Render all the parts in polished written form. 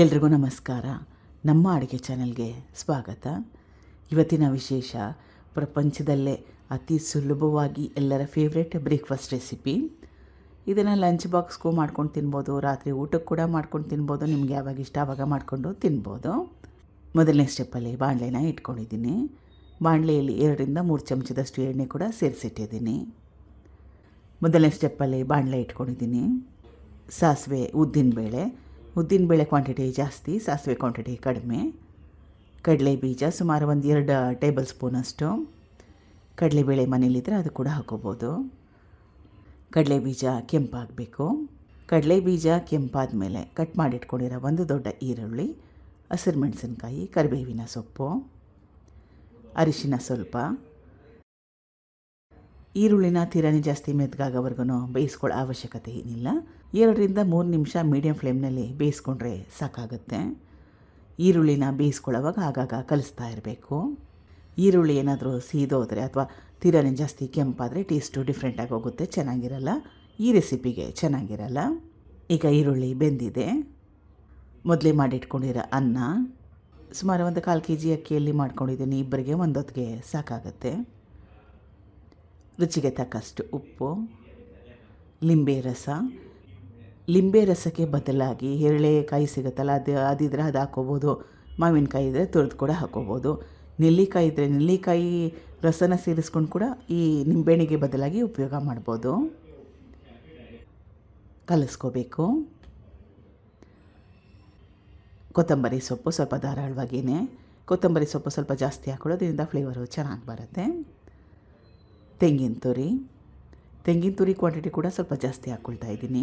ಎಲ್ರಿಗೂ ನಮಸ್ಕಾರ. ನಮ್ಮ ಅಡುಗೆ ಚಾನಲ್ಗೆ ಸ್ವಾಗತ. ಇವತ್ತಿನ ವಿಶೇಷ ಪ್ರಪಂಚದಲ್ಲೇ ಅತಿ ಸುಲಭವಾಗಿ ಎಲ್ಲರ ಫೇವ್ರೆಟ್ ಬ್ರೇಕ್ಫಾಸ್ಟ್ ರೆಸಿಪಿ. ಇದನ್ನು ಲಂಚ್ ಬಾಕ್ಸ್ಗೂ ಮಾಡ್ಕೊಂಡು ತಿನ್ಬೋದು, ರಾತ್ರಿ ಊಟಕ್ಕೆ ಕೂಡ ಮಾಡ್ಕೊಂಡು ತಿನ್ಬೋದು. ನಿಮ್ಗೆ ಯಾವಾಗ ಇಷ್ಟ ಆವಾಗ ಮಾಡಿಕೊಂಡು ತಿನ್ಬೋದು. ಮೊದಲನೇ ಸ್ಟೆಪ್ಪಲ್ಲಿ ಬಾಣಲೆನ ಇಟ್ಕೊಂಡಿದ್ದೀನಿ. ಬಾಣಲೆಯಲ್ಲಿ 2-3 ಚಮಚದಷ್ಟು ಎಣ್ಣೆ ಕೂಡ ಸೇರಿಸಿಟ್ಟಿದ್ದೀನಿ. ಮೊದಲನೇ ಸ್ಟೆಪ್ಪಲ್ಲಿ ಬಾಣಲೆ ಇಟ್ಕೊಂಡಿದ್ದೀನಿ. ಸಾಸಿವೆ, ಉದ್ದಿನಬೇಳೆ ಕ್ವಾಂಟಿಟಿ ಜಾಸ್ತಿ, ಸಾಸಿವೆ ಕ್ವಾಂಟಿಟಿ ಕಡಿಮೆ. ಕಡಲೆ ಬೀಜ ಸುಮಾರು 2 ಟೇಬಲ್ ಸ್ಪೂನಷ್ಟು. ಕಡಲೆಬೇಳೆ ಮನೇಲಿದ್ದರೆ ಅದು ಕೂಡ ಹಾಕೋಬೋದು. ಕಡಲೆ ಬೀಜ ಕೆಂಪಾಗಬೇಕು. ಕಡಲೆ ಬೀಜ ಕೆಂಪಾದ ಮೇಲೆ ಕಟ್ ಮಾಡಿಟ್ಕೊಂಡಿರೋ 1 ದೊಡ್ಡ ಈರುಳ್ಳಿ, ಹಸಿರು ಮೆಣಸಿನ್ಕಾಯಿ, ಕರಿಬೇವಿನ ಸೊಪ್ಪು, ಅರಿಶಿನ ಸ್ವಲ್ಪ. ಈರುಳ್ಳಿನ ತೀರಾನೇ ಜಾಸ್ತಿ ಮೆತ್ತಗಾಗೋವರೆಗೂ ಬೇಯಿಸ್ಕೊಳ್ಳೋ ಅವಶ್ಯಕತೆ ಏನಿಲ್ಲ. 2-3 ನಿಮಿಷ ಮೀಡಿಯಮ್ ಫ್ಲೇಮ್ನಲ್ಲಿ ಬೇಯಿಸ್ಕೊಂಡ್ರೆ ಸಾಕಾಗುತ್ತೆ. ಈರುಳ್ಳಿನ ಬೇಯಿಸ್ಕೊಳ್ಳೋವಾಗ ಆಗಾಗ ಕಲಿಸ್ತಾ ಇರಬೇಕು. ಈರುಳ್ಳಿ ಏನಾದರೂ ಸೀದೋದ್ರೆ ಅಥವಾ ತೀರಾನೇ ಜಾಸ್ತಿ ಕೆಂಪಾದರೆ ಟೇಸ್ಟು ಡಿಫ್ರೆಂಟಾಗಿ ಹೋಗುತ್ತೆ, ಚೆನ್ನಾಗಿರಲ್ಲ. ಈ ರೆಸಿಪಿಗೆ ಚೆನ್ನಾಗಿರಲ್ಲ. ಈಗ ಈರುಳ್ಳಿ ಬೆಂದಿದೆ. ಮೊದಲೇ ಮಾಡಿಟ್ಕೊಂಡಿರೋ ಅನ್ನ, ಸುಮಾರು 1/4 kg ಅಕ್ಕಿಯಲ್ಲಿ ಮಾಡ್ಕೊಂಡಿದ್ದೀನಿ. ಇಬ್ಬರಿಗೆ ಒಂದೊತ್ತಿಗೆ ಸಾಕಾಗುತ್ತೆ. ರುಚಿಗೆ ತಕ್ಕಷ್ಟು ಉಪ್ಪು, ಲಿಂಬೆ ರಸಕ್ಕೆ ಬದಲಾಗಿ ಹೆರಳೆಕಾಯಿ ಸಿಗುತ್ತಲ್ಲ, ಅದಿದ್ರೆ ಅದು ಹಾಕ್ಕೋಬೋದು. ಮಾವಿನಕಾಯಿ ಇದ್ದರೆ ತುರಿದು ಕೂಡ ಹಾಕ್ಕೋಬೋದು. ನೆಲ್ಲಿಕಾಯಿ ಇದ್ದರೆ ನೆಲ್ಲಿಕಾಯಿ ರಸನ ಸೇರಿಸ್ಕೊಂಡು ಕೂಡ ಈ ನಿಂಬೆಹಣ್ಣಿಗೆ ಬದಲಾಗಿ ಉಪಯೋಗ ಮಾಡ್ಬೋದು. ಕಲಿಸ್ಕೋಬೇಕು. ಕೊತ್ತಂಬರಿ ಸೊಪ್ಪು ಸ್ವಲ್ಪ ಧಾರಾಳವಾಗಿಯೇ. ಕೊತ್ತಂಬರಿ ಸೊಪ್ಪು ಸ್ವಲ್ಪ ಜಾಸ್ತಿ ಹಾಕೊಳ್ಳೋದ್ರಿಂದ ಫ್ಲೇವರು ಚೆನ್ನಾಗಿ ಬರುತ್ತೆ. ತೆಂಗಿನ ತುರಿ ಕ್ವಾಂಟಿಟಿ ಕೂಡ ಸ್ವಲ್ಪ ಜಾಸ್ತಿ ಹಾಕ್ಕೊಳ್ತಾ ಇದ್ದೀನಿ.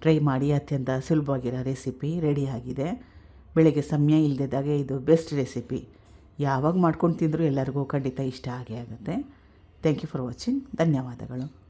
ಟ್ರೈ ಮಾಡಿ, ಅತ್ಯಂತ ಸುಲಭವಾಗಿರೋ ರೆಸಿಪಿ ರೆಡಿಯಾಗಿದೆ. ಬೆಳಗ್ಗೆ ಸಮಯ ಇಲ್ಲದಿದ್ದಾಗ ಇದು ಬೆಸ್ಟ್ ರೆಸಿಪಿ. ಯಾವಾಗ ಮಾಡ್ಕೊಂಡು ತಿಂದರೂ ಎಲ್ಲರಿಗೂ ಖಂಡಿತ ಇಷ್ಟ ಆಗೇ ಆಗುತ್ತೆ. Thank you for watching. ಧನ್ಯವಾದಗಳು.